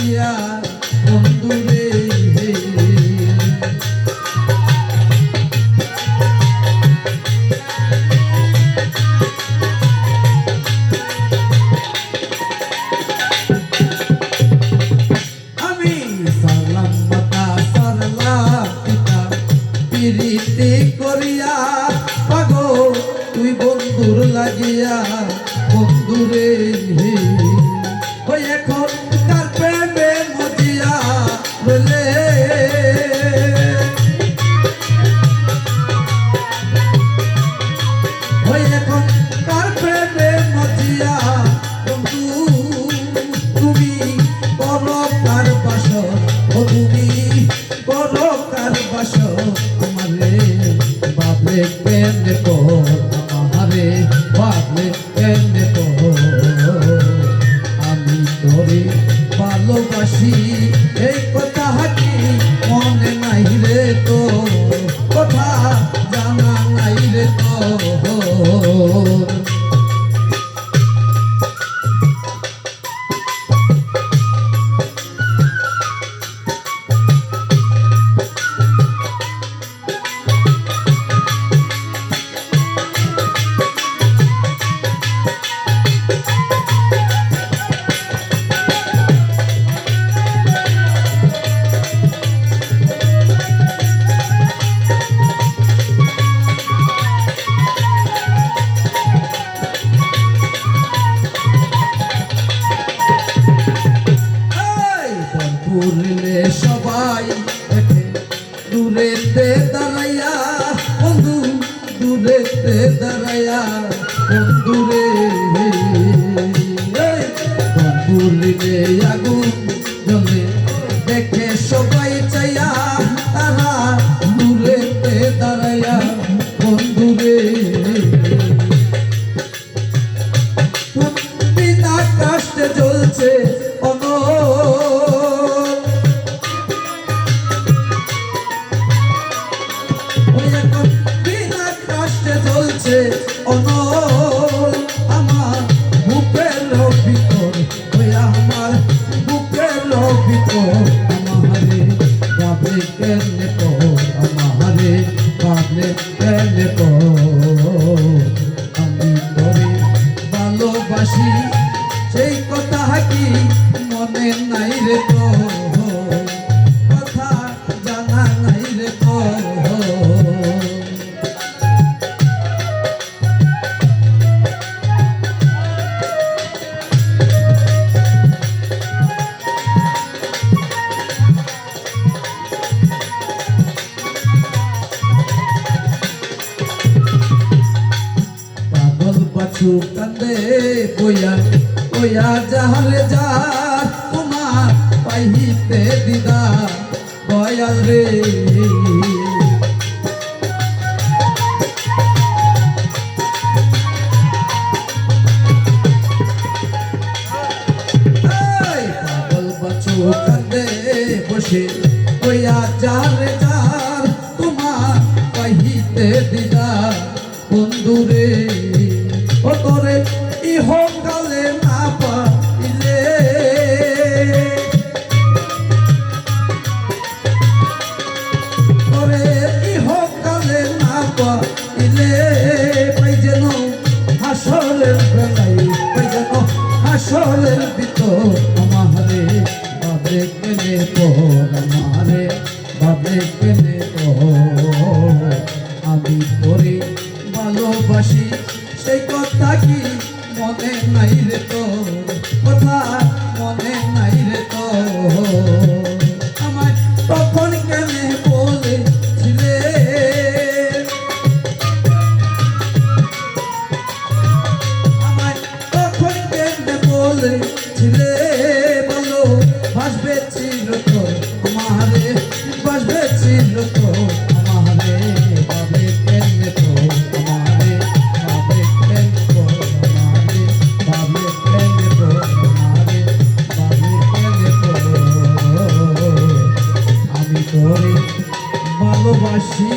লাগিয়া বন্ধুরে আমি সালাম মাতা সারলাম পিতা পিরিতি করিয়া পাগো তুই বন্ধুর লাগিয়া বন্ধুরে ওই এখন কার প্রেমে মজিয়া বলে ওই এখন কার প্রেমে মজিয়া বন্ধু তুমি বড় কার বাসর ও তুমি বড় কার বাসর আমারে বাবলে কেনে পর আমারে বাবলে কেনে পর আমি তোরে ভালোবাসি এই কথা কি মনে নাই রে তো কথা জানা নাই রে তো পুরলে সবাই দেখে দূরেতে দাঁড়াইয়া বন্ধু দূরেতে দাঁড়াইয়া বন্ধুরে পুরলে আগুন জ্বলে দেখে সবাই চাইয়া তারা দূরেতে দাঁড়াইয়া বন্ধুরে পিতা কষ্টে জ্বলছে অনল আমার বুকের ভিতর ওই আমার বুকের ভিতর আমারে বাবলে কেনে তো আমারে বাবলে কেনে তো আমি তোরে ভালোবাসি সেই কথা কি মনে নাই রে তো কথা জানা নাই রে তো কান্দে বইয়া বইয়া যাহারে যা তোমার পাইতে দিদা বয়াল রে পাগল বাছু কান্দে বসে বইয়া যাহারে যার তোমার পাইতে দিদা বন্ধুরে ও তোরে ইহকালে না পাইলে তোরে ইহকালে না পাইলে পাই যেন হাসরের বেলাই পাই যেন হাসরের ভিতর আমারে বাবলে কেনে তোর আমারে বাবলে কেনে তোর আমি তোরে ভালোবাসি সেই কথা কি মনে নাই রে তোর কথা মনে নাই রে তোর আমার তখন কেনে বলেছিলে আমার তখন কেনে বলেছিলে বলো ভাসবে ছিল তো আমারে ভাসবে ছিল তো আমারে ভাবে কেনে তো আমারে ভাবে কেনে তো আমারে ভাবে কেনে তো আমারে ভাবে কেনে তো আমি তোরে ভালোবাসি।